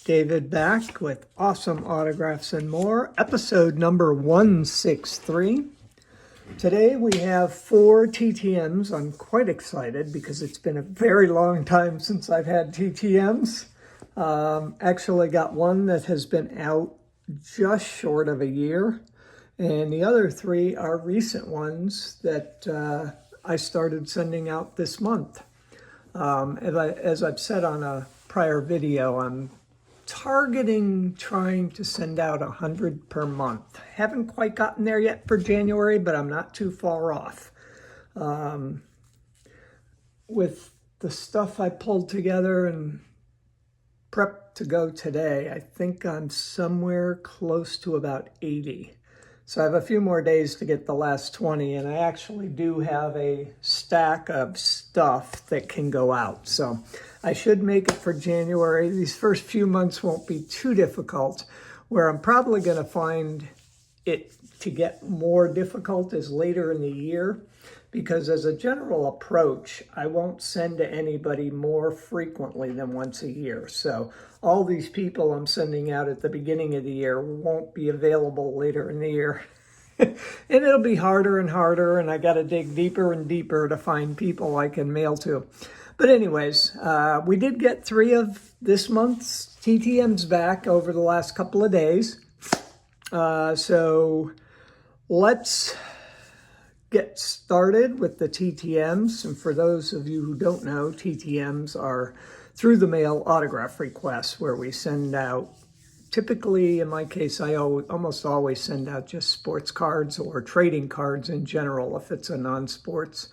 David back with awesome autographs and more, episode number 163. Today we have 4 TTMs. I'm quite excited because it's been a very long time since I've had TTMs. Actually got one that has been out just short of a year, and the other 3 are recent ones that I started sending out this month. As I've said on a prior video, I'm targeting trying to send out 100 per month. Haven't quite gotten there yet for January, but I'm not too far off. With the stuff I pulled together and prepped to go today, I think I'm somewhere close to about 80. So I have a few more days to get the last 20, and I actually do have a stack of stuff that can go out. So I should make it for January. These first few months won't be too difficult. Where I'm probably going to find it to get more difficult is later in the year, because as a general approach, I won't send to anybody more frequently than once a year. So all these people I'm sending out at the beginning of the year won't be available later in the year. And it'll be harder and harder, and I got to dig deeper and deeper to find people I can mail to. But anyways, we did get 3 of this month's TTMs back over the last couple of days. So let's get started with the TTMs. And for those of you who don't know, TTMs are through the mail autograph requests, where we send out, typically in my case, I almost always send out just sports cards or trading cards in general if it's a non-sports.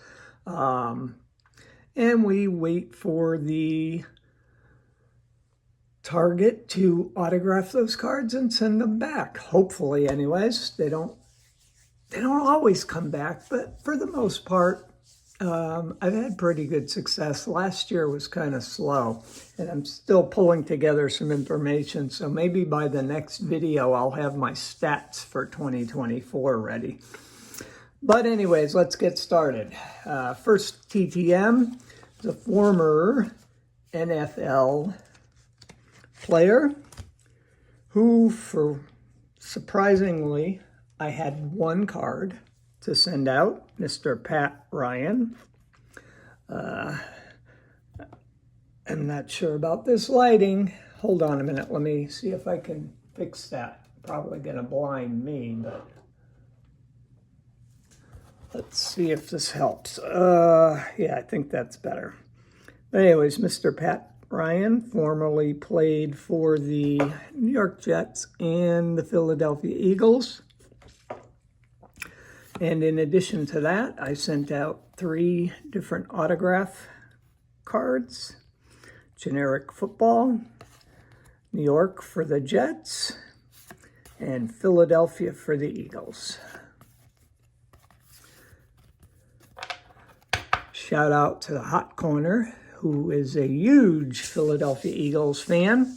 And we wait for the target to autograph those cards and send them back. Hopefully, anyways. They don't always come back, but for the most part, I've had pretty good success. Last year was kind of slow, and I'm still pulling together some information. So maybe by the next video, I'll have my stats for 2024 ready. But anyways, let's get started. First TTM is a former NFL player who, surprisingly, I had 1 card to send out, Mr. Pat Ryan. I'm not sure about this lighting. Hold on a minute. Let me see if I can fix that. Probably going to blind me, but let's see if this helps. Yeah, I think that's better. But anyways, Mr. Pat Ryan formerly played for the New York Jets and the Philadelphia Eagles. And in addition to that, I sent out 3 different autograph cards. Generic football, New York for the Jets, and Philadelphia for the Eagles. Shout out to the Hot Corner, who is a huge Philadelphia Eagles fan,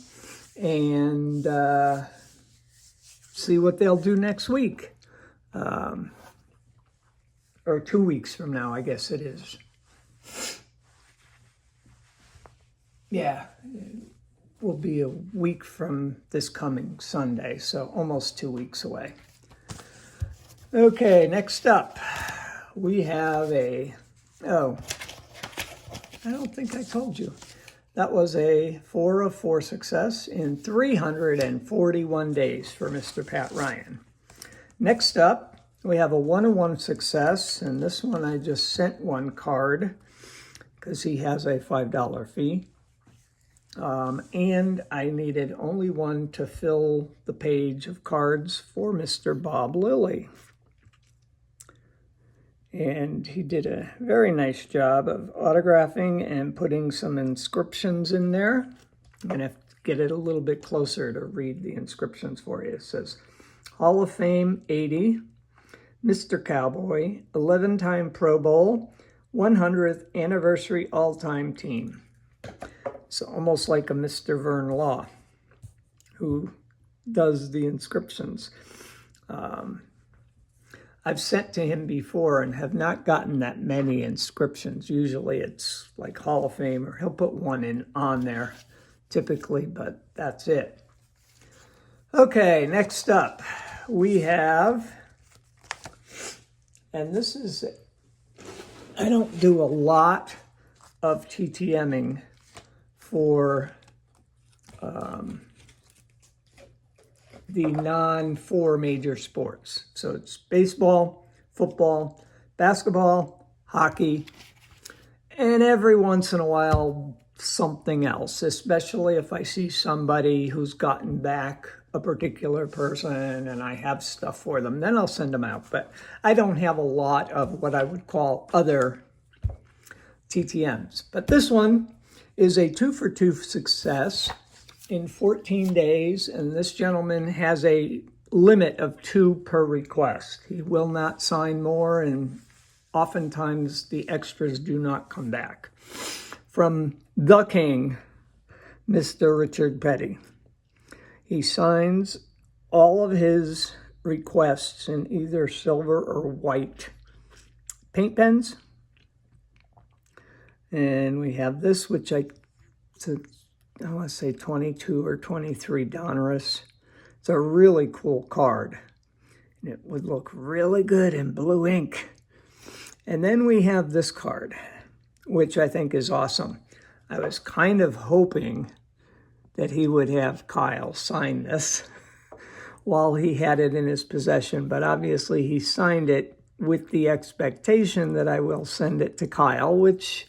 and see what they'll do next week. Or 2 weeks from now, I guess it is. Yeah, it will be a week from this coming Sunday, so almost 2 weeks away. Okay, next up, we have I don't think I told you. That was a 4 of 4 success in 341 days for Mr. Pat Ryan. Next up, we have a 1 of 1 success, and this one I just sent 1 card because he has a $5 fee. And I needed only 1 to fill the page of cards for Mr. Bob Lilly. And he did a very nice job of autographing and putting some inscriptions in there. I'm going to have to get it a little bit closer to read the inscriptions for you. It says, Hall of Fame 80, Mr. Cowboy, 11-time Pro Bowl, 100th anniversary all-time team. It's almost like a Mr. Vern Law, who does the inscriptions. I've sent to him before and have not gotten that many inscriptions. Usually it's like Hall of Fame, or he'll put one in on there. typically, but that's it. Okay, next up we have, and this is, I don't do a lot of TTMing for the non-4 major sports. So it's baseball, football, basketball, hockey, and every once in a while something else, especially if I see somebody who's gotten back a particular person and I have stuff for them, then I'll send them out. But I don't have a lot of what I would call other TTMs. But this one is a 2-for-2 success in 14 days, and this gentleman has a limit of 2 per request. He will not sign more, and oftentimes the extras do not come back. From the King, Mr. Richard Petty. He signs all of his requests in either silver or white paint pens. And we have this, which I want to say 22 or 23 Donruss. It's a really cool card. And it would look really good in blue ink. And then we have this card, which I think is awesome. I was kind of hoping that he would have Kyle sign this while he had it in his possession, but obviously he signed it with the expectation that I will send it to Kyle, which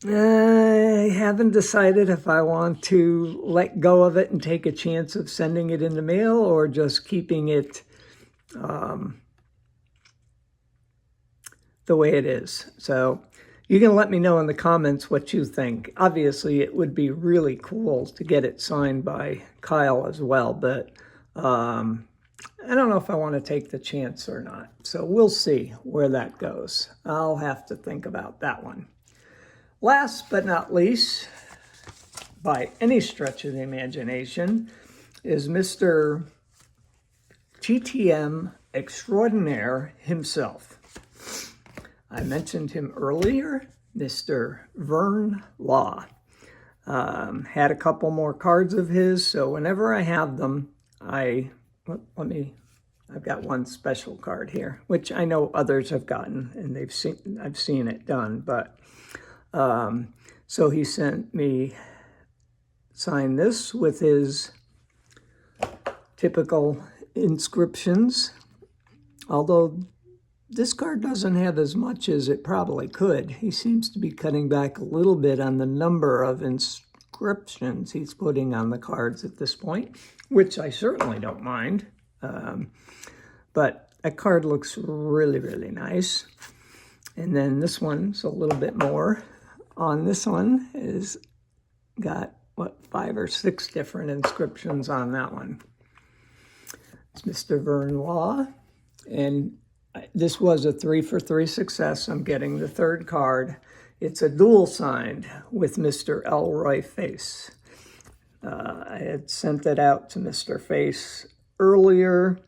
I haven't decided if I want to let go of it and take a chance of sending it in the mail or just keeping it the way it is. So you can let me know in the comments what you think. Obviously, it would be really cool to get it signed by Kyle as well, but I don't know if I want to take the chance or not. So we'll see where that goes. I'll have to think about that one. Last but not least, by any stretch of the imagination, is Mr. TTM extraordinaire himself. I mentioned him earlier, Mr. Vern Law. Had a couple more cards of his, so whenever I have them, I've got one special card here, which I know others have gotten, and I've seen it done, but so he sent me sign this with his typical inscriptions, although this card doesn't have as much as it probably could. He seems to be cutting back a little bit on the number of inscriptions he's putting on the cards at this point, which I certainly don't mind. But that card looks really, really nice. And then this one's a little bit more. On this one is got, 5 or 6 different inscriptions on that one. It's Mr. Vern Law, and this was a 3-for-3 success. I'm getting the third card. It's a dual signed with Mr. Elroy Face. I had sent it out to Mr. Face earlier.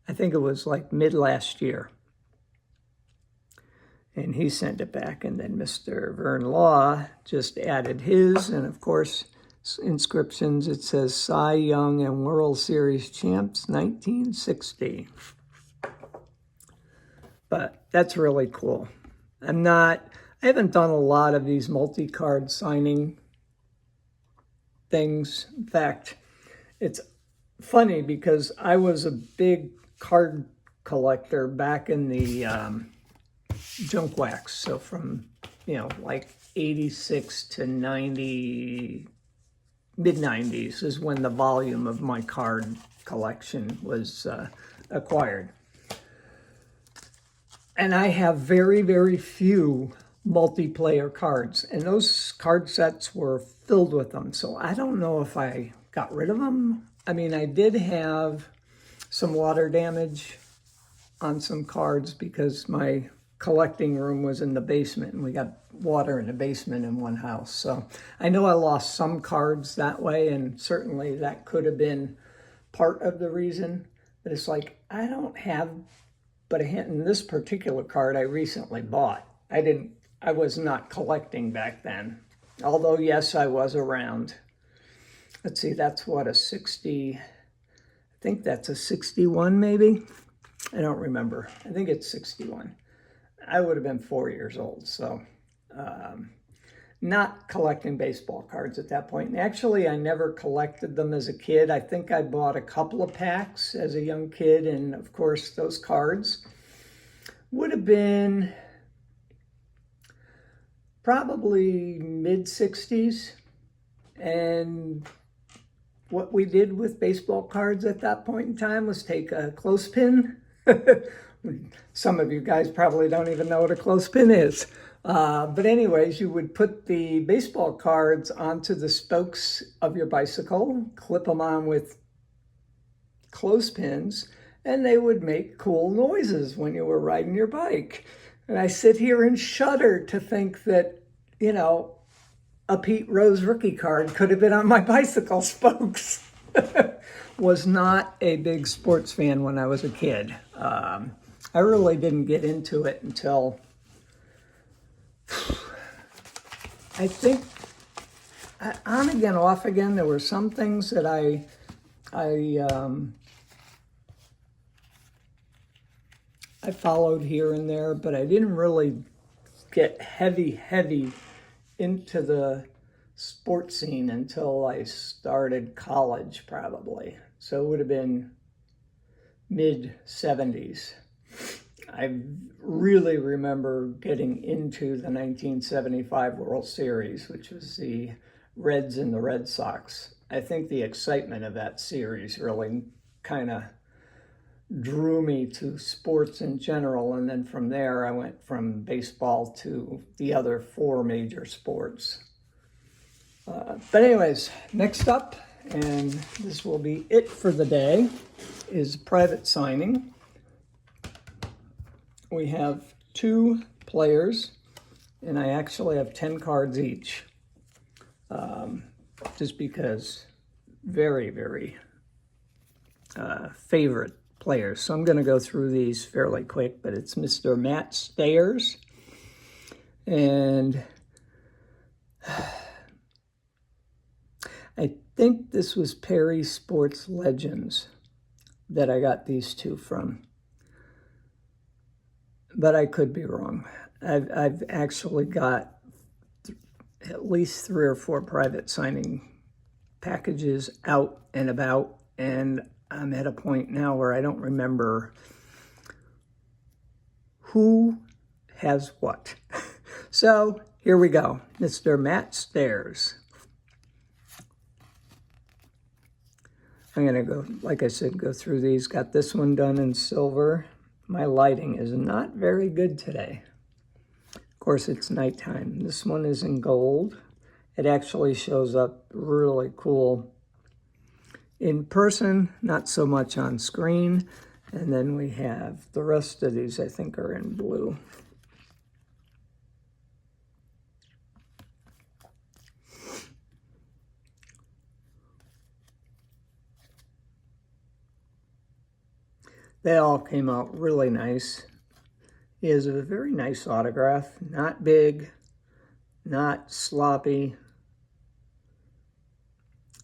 I think it was like mid last year. And he sent it back. And then Mr. Vern Law just added his. And of course, inscriptions. It says Cy Young and World Series Champs 1960. But that's really cool. I haven't done a lot of these multi-card signing things. In fact, it's funny because I was a big card collector back in the junk wax. So from, like 86 to 90, mid-90s is when the volume of my card collection was acquired. And I have very, very few multiplayer cards, and those card sets were filled with them. So I don't know if I got rid of them. I mean, I did have some water damage on some cards because my collecting room was in the basement, and we got water in the basement in one house. So I know I lost some cards that way, and certainly that could have been part of the reason. But it's like, I don't have but a hint. In this particular card I recently bought. I was not collecting back then. Although, yes, I was around. Let's see, that's what, a 60, I think that's a 61 maybe? I don't remember. I think it's 61. I would have been 4 years old, so not collecting baseball cards at that point. And actually, I never collected them as a kid. I think I bought a couple of packs as a young kid, and of course, those cards would have been probably mid-60s. And what we did with baseball cards at that point in time was take a clothespin. Some of you guys probably don't even know what a clothespin is. But anyways, you would put the baseball cards onto the spokes of your bicycle, clip them on with clothespins, and they would make cool noises when you were riding your bike. And I sit here and shudder to think that, you know, a Pete Rose rookie card could have been on my bicycle spokes. Was not a big sports fan when I was a kid. I really didn't get into it until I think on again, off again. There were some things that I followed here and there, but I didn't really get heavy into the sports scene until I started college, probably. So it would have been mid-70s. I really remember getting into the 1975 World Series, which was the Reds and the Red Sox. I think the excitement of that series really kind of drew me to sports in general, and then from there I went from baseball to the other 4 major sports. But anyways, next up, and this will be it for the day, is private signing. We have 2 players, and I actually have 10 cards each, just because very favorite players. So I'm going to go through these fairly quick, but it's Mr. Matt Stayers, and I think this was Perry Sports Legends that I got these 2 from, but I could be wrong. I've actually got at least 3 or 4 private signing packages out and about, and I'm at a point now where I don't remember who has what. So here we go, Mr. Matt Stayers. I'm gonna go, like I said, go through these. Got this one done in silver. My lighting is not very good today. Of course, it's nighttime. This one is in gold. It actually shows up really cool in person, not so much on screen. And then we have the rest of these, I think, are in blue. They all came out really nice. He has a very nice autograph, not big, not sloppy,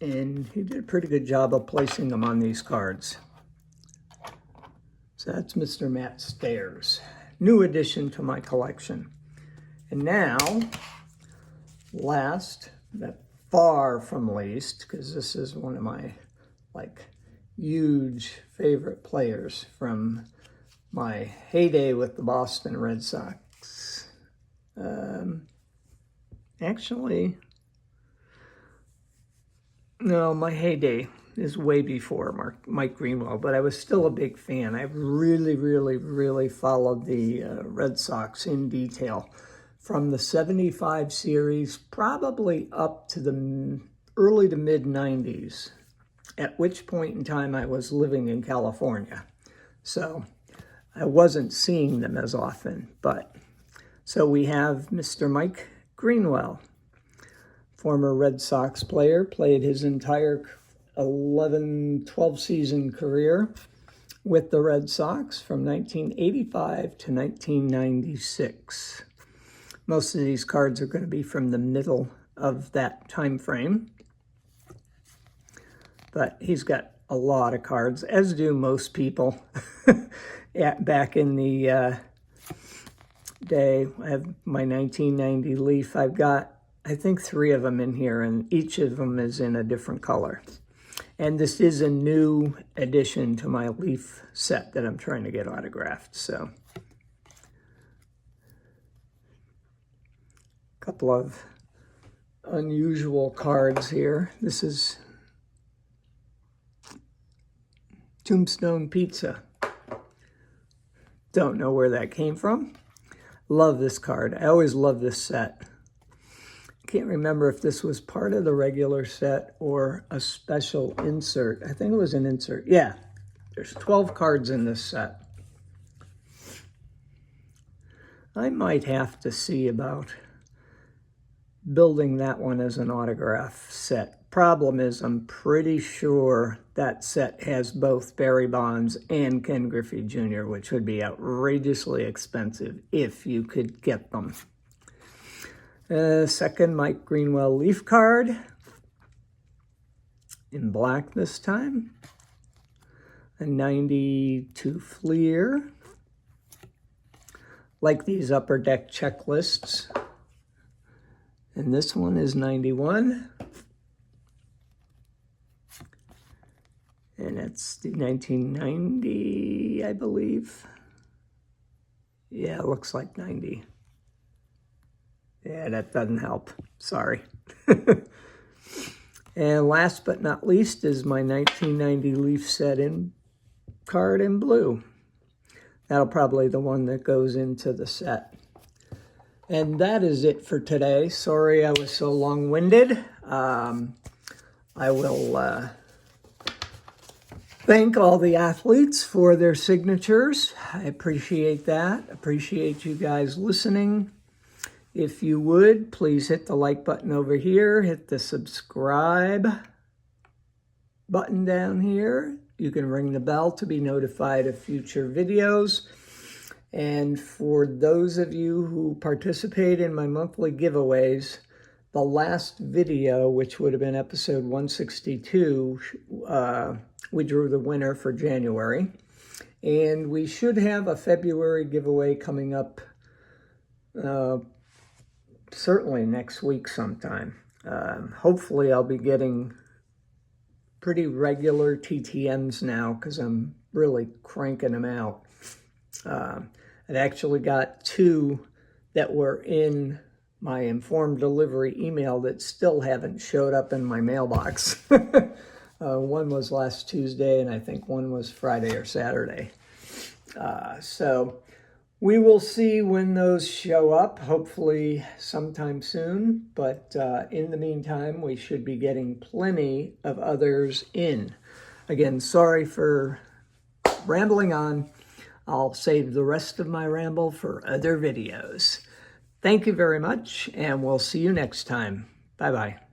and he did a pretty good job of placing them on these cards. So that's Mr. Matt Stayers, new addition to my collection. And now, last, but far from least, because this is one of my huge favorite players from my heyday with the Boston Red Sox. Actually, no, my heyday is way before Mike Greenwell, but I was still a big fan. I really followed the Red Sox in detail from the 75 series, probably up to the early to mid 90s, at which point in time I was living in California. So I wasn't seeing them as often, but so we have Mr. Mike Greenwell, former Red Sox player, played his entire 12 season career with the Red Sox from 1985 to 1996. Most of these cards are going to be from the middle of that time frame. But he's got a lot of cards, as do most people. Back in the day, I have my 1990 Leaf. I've got, I think, 3 of them in here, and each of them is in a different color. And this is a new addition to my Leaf set that I'm trying to get autographed. So, a couple of unusual cards here. This is Tombstone Pizza. Don't know where that came from. Love this card. I always love this set. Can't remember if this was part of the regular set or a special insert. I think it was an insert. Yeah, there's 12 cards in this set. I might have to see about building that one as an autograph set. Problem is, I'm pretty sure that set has both Barry Bonds and Ken Griffey Jr., which would be outrageously expensive if you could get them. Second Mike Greenwell Leaf card, in black this time. A 92 Fleer. Like these Upper Deck checklists. And this one is 91. And it's the 1990, I believe. Yeah, it looks like 90. Yeah, that doesn't help. Sorry. And last but not least is my 1990 Leaf set in card in blue. That'll probably be the one that goes into the set. And that is it for today. Sorry I was so long-winded. I will thank all the athletes for their signatures. I appreciate that. Appreciate you guys listening. If you would, please hit the like button over here. Hit the subscribe button down here. You can ring the bell to be notified of future videos. And for those of you who participate in my monthly giveaways, the last video, which would have been episode 162, we drew the winner for January. And we should have a February giveaway coming up certainly next week sometime. Hopefully I'll be getting pretty regular TTMs now because I'm really cranking them out. I've actually got 2 that were in my informed delivery email that still haven't showed up in my mailbox. One was last Tuesday, and I think one was Friday or Saturday. So we will see when those show up, hopefully sometime soon. But in the meantime, we should be getting plenty of others in. Again, sorry for rambling on. I'll save the rest of my ramble for other videos. Thank you very much, and we'll see you next time. Bye-bye.